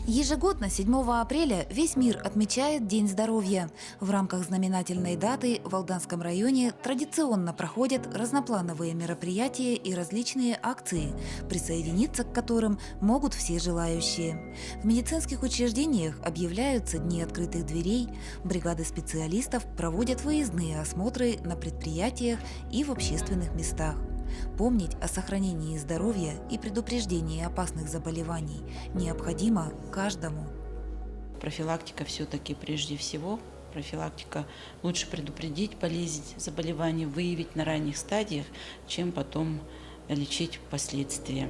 Ежегодно 7 апреля весь мир отмечает День здоровья. В рамках знаменательной даты в Алданском районе традиционно проходят разноплановые мероприятия и различные акции, присоединиться к которым могут все желающие. В медицинских учреждениях объявляются дни открытых дверей, бригады специалистов проводят выездные осмотры на предприятиях и в общественных местах. Помнить о сохранении здоровья и предупреждении опасных заболеваний необходимо каждому. Профилактика все-таки прежде всего. Профилактика лучше предупредить болезнь, заболевание, выявить на ранних стадиях, чем потом лечить последствия.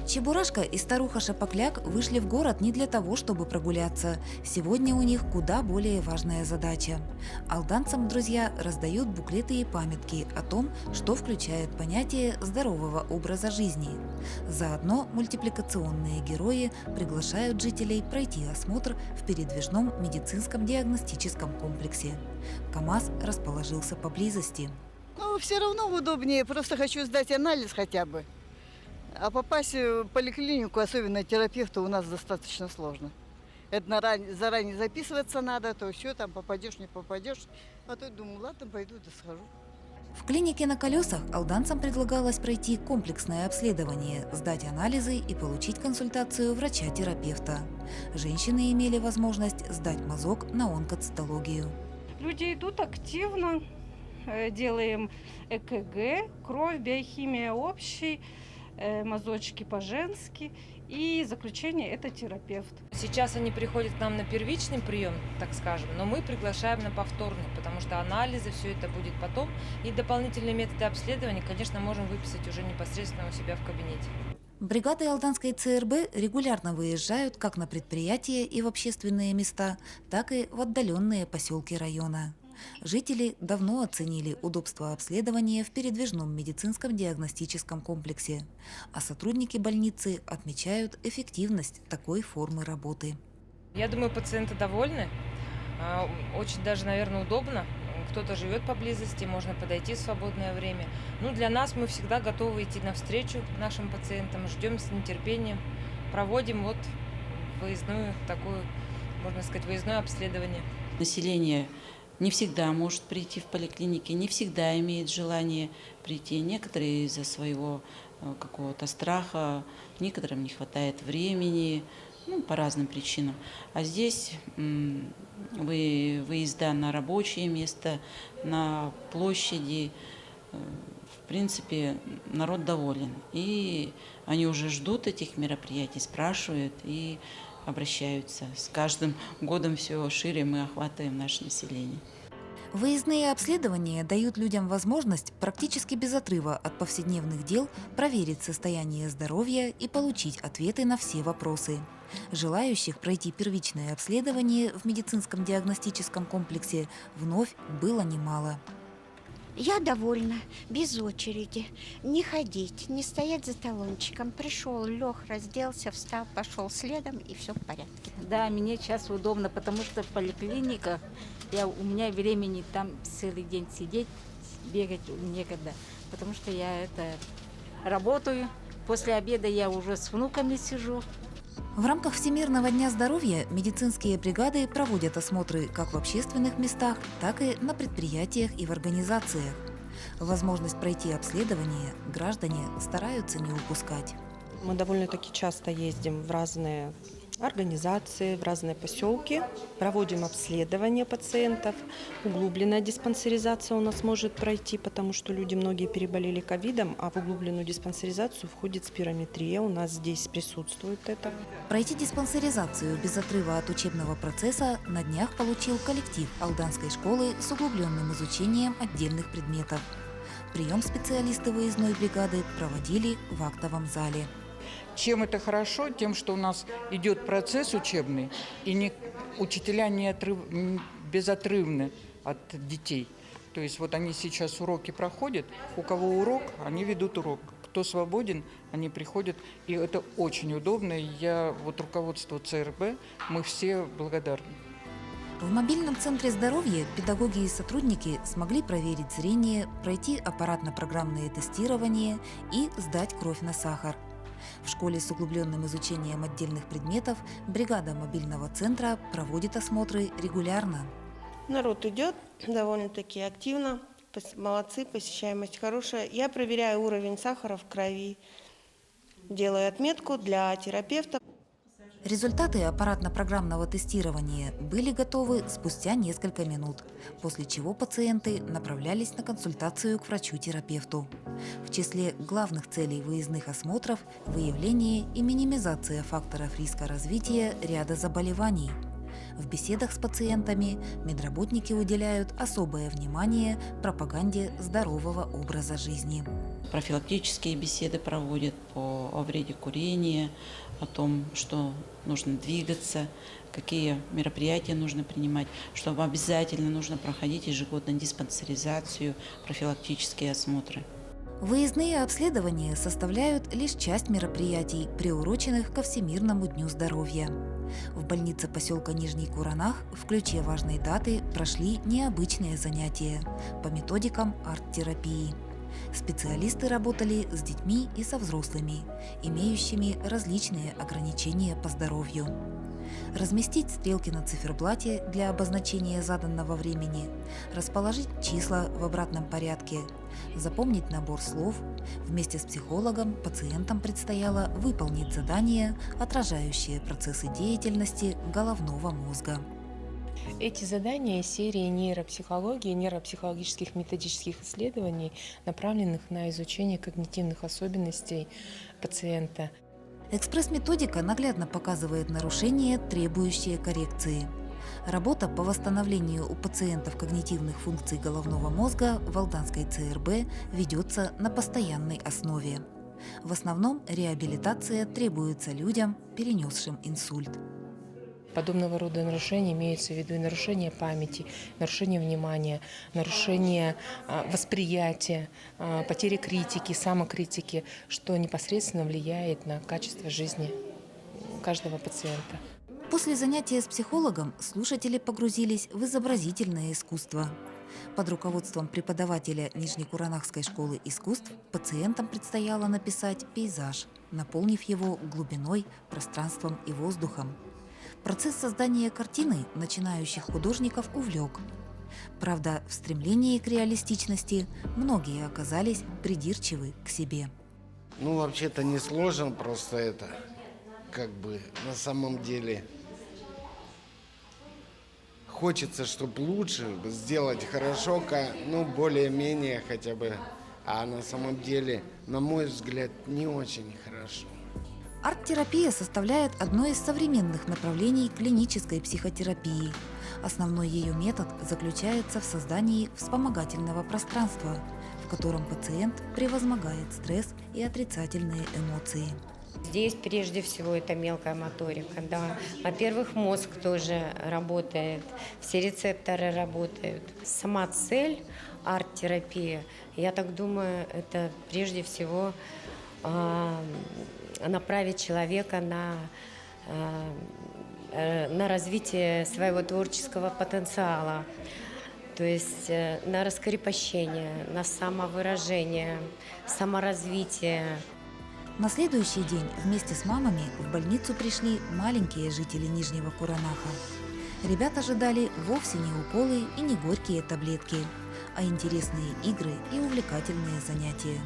Чебурашка и старуха Шапокляк вышли в город не для того, чтобы прогуляться. Сегодня у них куда более важная задача. Алданцам друзья раздают буклеты и памятки о том, что включает понятие здорового образа жизни. Заодно мультипликационные герои приглашают жителей пройти осмотр в передвижном медицинском диагностическом комплексе. КАМАЗ расположился поблизости. Все равно удобнее, просто хочу сдать анализ хотя бы. А попасть в поликлинику, особенно терапевта, у нас достаточно сложно. Это заранее записываться надо, то все, там попадешь, не попадешь. А тут думаю, ладно, пойду да схожу. В клинике на колесах алданцам предлагалось пройти комплексное обследование, сдать анализы и получить консультацию врача-терапевта. Женщины имели возможность сдать мазок на онкоцитологию. Люди идут активно, делаем ЭКГ, кровь, биохимия общий, мазочки по-женски и заключение – это терапевт. Сейчас они приходят к нам на первичный прием, так скажем, но мы приглашаем на повторный, потому что анализы, все это будет потом. И дополнительные методы обследования, конечно, можем выписать уже непосредственно у себя в кабинете. Бригады Алданской ЦРБ регулярно выезжают как на предприятия и в общественные места, так и в отдаленные поселки района. Жители давно оценили удобство обследования в передвижном медицинском диагностическом комплексе, а сотрудники больницы отмечают эффективность такой формы работы. Я думаю, пациенты довольны, очень даже, наверное, удобно. Кто-то живет поблизости, можно подойти в свободное время. Для нас мы всегда готовы идти навстречу нашим пациентам, ждем с нетерпением, проводим выездную такую, можно сказать, выездное обследование. Население не всегда может прийти в поликлинике, не всегда имеет желание прийти. Некоторые из-за своего какого-то страха, некоторым не хватает времени, по разным причинам. А здесь выезда на рабочее место, на площади, в принципе, народ доволен. И они уже ждут этих мероприятий, спрашивают и обращаются. С каждым годом все шире мы охватываем наше население. Выездные обследования дают людям возможность практически без отрыва от повседневных дел проверить состояние здоровья и получить ответы на все вопросы. Желающих пройти первичное обследование в медицинском диагностическом комплексе вновь было немало. Я довольна, без очереди, не ходить, не стоять за талончиком. Пришел, лег, разделся, встал, пошел следом, и все в порядке. Да, мне сейчас удобно, потому что в поликлиниках у меня времени там целый день сидеть, бегать некогда, потому что я работаю. После обеда я уже с внуками сижу. В рамках Всемирного дня здоровья медицинские бригады проводят осмотры как в общественных местах, так и на предприятиях и в организациях. Возможность пройти обследование граждане стараются не упускать. Мы довольно-таки часто ездим в разные организации, в разные поселки, проводим обследование пациентов. Углубленная диспансеризация у нас может пройти, потому что люди многие переболели ковидом, а в углубленную диспансеризацию входит спирометрия. У нас здесь присутствует это. Пройти диспансеризацию без отрыва от учебного процесса на днях получил коллектив Алданской школы с углубленным изучением отдельных предметов. Прием специалисты выездной бригады проводили в актовом зале. Чем это хорошо? Тем, что у нас идет процесс учебный, и учителя безотрывны от детей. То есть они сейчас уроки проходят, у кого урок, они ведут урок. Кто свободен, они приходят, и это очень удобно. Руководство ЦРБ, мы все благодарны. В мобильном центре здоровья педагоги и сотрудники смогли проверить зрение, пройти аппаратно-программное тестирование и сдать кровь на сахар. В школе с углубленным изучением отдельных предметов бригада мобильного центра проводит осмотры регулярно. Народ идет довольно-таки активно, молодцы, посещаемость хорошая. Я проверяю уровень сахара в крови, делаю отметку для терапевта. Результаты аппаратно-программного тестирования были готовы спустя несколько минут, после чего пациенты направлялись на консультацию к врачу-терапевту. В числе главных целей выездных осмотров – выявление и минимизация факторов риска развития ряда заболеваний. В беседах с пациентами медработники уделяют особое внимание пропаганде здорового образа жизни. Профилактические беседы проводят о вреде курения, о том, что нужно двигаться, какие мероприятия нужно принимать, что обязательно нужно проходить ежегодно диспансеризацию, профилактические осмотры. Выездные обследования составляют лишь часть мероприятий, приуроченных ко Всемирному дню здоровья. В больнице поселка Нижний Куранах в ключе важной даты прошли необычные занятия по методикам арт-терапии. Специалисты работали с детьми и со взрослыми, имеющими различные ограничения по здоровью. Разместить стрелки на циферблате для обозначения заданного времени, расположить числа в обратном порядке, запомнить набор слов. Вместе с психологом пациентам предстояло выполнить задание, отражающее процессы деятельности головного мозга. Эти задания из серии нейропсихологии, нейропсихологических методических исследований, направленных на изучение когнитивных особенностей пациента. Экспресс-методика наглядно показывает нарушения, требующие коррекции. Работа по восстановлению у пациентов когнитивных функций головного мозга в Алданской ЦРБ ведется на постоянной основе. В основном реабилитация требуется людям, перенесшим инсульт. Подобного рода нарушения имеются в виду и нарушение памяти, нарушение внимания, нарушение восприятия, потеря критики, самокритики, что непосредственно влияет на качество жизни каждого пациента. После занятия с психологом слушатели погрузились в изобразительное искусство. Под руководством преподавателя Нижнекуранахской школы искусств пациентам предстояло написать пейзаж, наполнив его глубиной, пространством и воздухом. Процесс создания картины начинающих художников увлек. Правда, в стремлении к реалистичности многие оказались придирчивы к себе. Вообще-то не сложно, просто это на самом деле хочется, чтобы лучше сделать хорошо, более-менее хотя бы, а на самом деле, на мой взгляд, не очень хорошо. Арт-терапия составляет одно из современных направлений клинической психотерапии. Основной ее метод заключается в создании вспомогательного пространства, в котором пациент превозмогает стресс и отрицательные эмоции. Здесь прежде всего это мелкая моторика. Да. Во-первых, мозг тоже работает, все рецепторы работают. Сама цель арт-терапии, я так думаю, это прежде всего направить человека на развитие своего творческого потенциала, то есть на раскрепощение, на самовыражение, саморазвитие. На следующий день вместе с мамами в больницу пришли маленькие жители Нижнего Куранаха. Ребят ожидали вовсе не уколы и не горькие таблетки, а интересные игры и увлекательные занятия.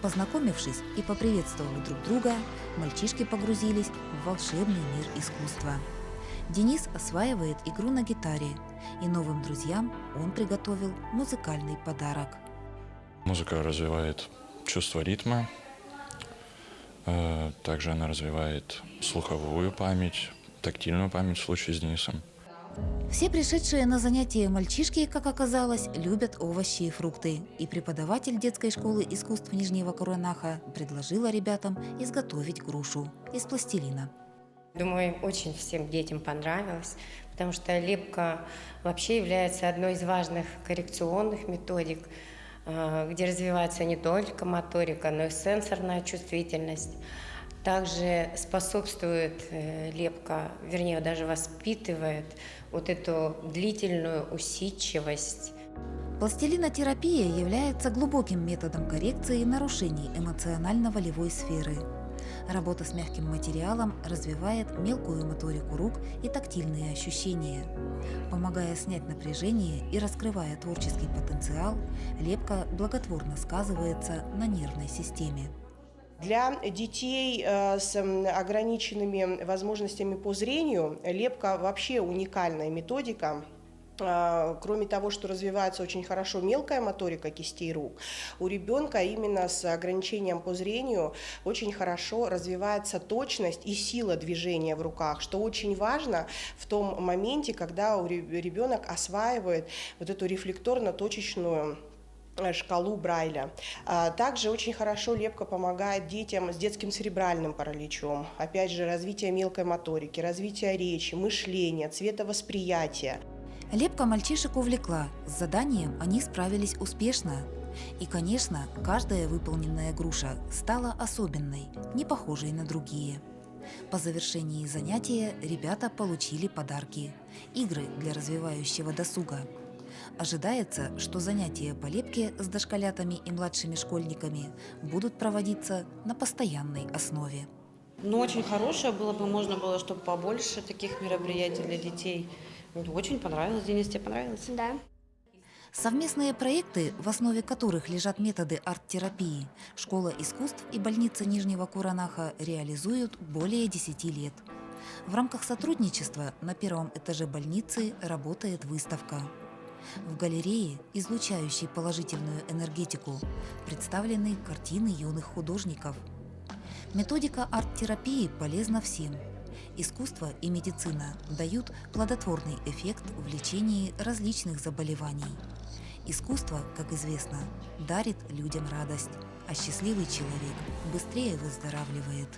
Познакомившись и поприветствовав друг друга, мальчишки погрузились в волшебный мир искусства. Денис осваивает игру на гитаре, и новым друзьям он приготовил музыкальный подарок. Музыка развивает чувство ритма, также она развивает слуховую память, тактильную память в случае с Денисом. Все пришедшие на занятия мальчишки, как оказалось, любят овощи и фрукты, и преподаватель детской школы искусств Нижнего Куранаха предложила ребятам изготовить грушу из пластилина. Думаю, очень всем детям понравилось, потому что лепка вообще является одной из важных коррекционных методик, где развивается не только моторика, но и сенсорная чувствительность. Также способствует лепка, вернее, даже воспитывает вот эту длительную усидчивость. Пластилинотерапия является глубоким методом коррекции нарушений эмоционально-волевой сферы. Работа с мягким материалом развивает мелкую моторику рук и тактильные ощущения. Помогая снять напряжение и раскрывая творческий потенциал, лепка благотворно сказывается на нервной системе. Для детей с ограниченными возможностями по зрению лепка вообще уникальная методика. Кроме того, что развивается очень хорошо мелкая моторика кистей рук, у ребенка именно с ограничением по зрению очень хорошо развивается точность и сила движения в руках, что очень важно в том моменте, когда ребенок осваивает вот эту рефлекторно-точечную шкалу Брайля. Также очень хорошо лепка помогает детям с детским церебральным параличом. Опять же, развитие мелкой моторики, развитие речи, мышления, цветовосприятия. Лепка мальчишек увлекла, с заданием они справились успешно. И, конечно, каждая выполненная груша стала особенной, не похожей на другие. По завершении занятия ребята получили подарки – игры для развивающего досуга. Ожидается, что занятия по лепке с дошколятами и младшими школьниками будут проводиться на постоянной основе. Ну, очень хорошее было бы, можно было, чтобы побольше таких мероприятий для детей. Очень понравилось. Денис, тебе понравилось? Да. Совместные проекты, в основе которых лежат методы арт-терапии, Школа искусств и больница Нижнего Куранаха реализуют более 10 лет. В рамках сотрудничества на первом этаже больницы работает выставка. В галерее, излучающей положительную энергетику, представлены картины юных художников. Методика арт-терапии полезна всем. Искусство и медицина дают плодотворный эффект в лечении различных заболеваний. Искусство, как известно, дарит людям радость, а счастливый человек быстрее выздоравливает.